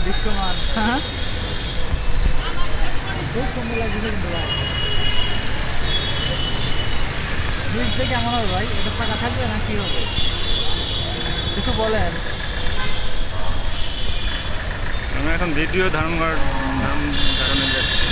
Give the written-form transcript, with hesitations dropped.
দৃশ্যমান খুব সুন্দর লাগছে কিন্তু ভাই। ব্রিজটা কেমন হবে ভাই? এটা ফাঁকা থাকবে না কি হবে কিছু বলেন? আমি এখন ভিডিও ধারণ দেখানো যাচ্ছে।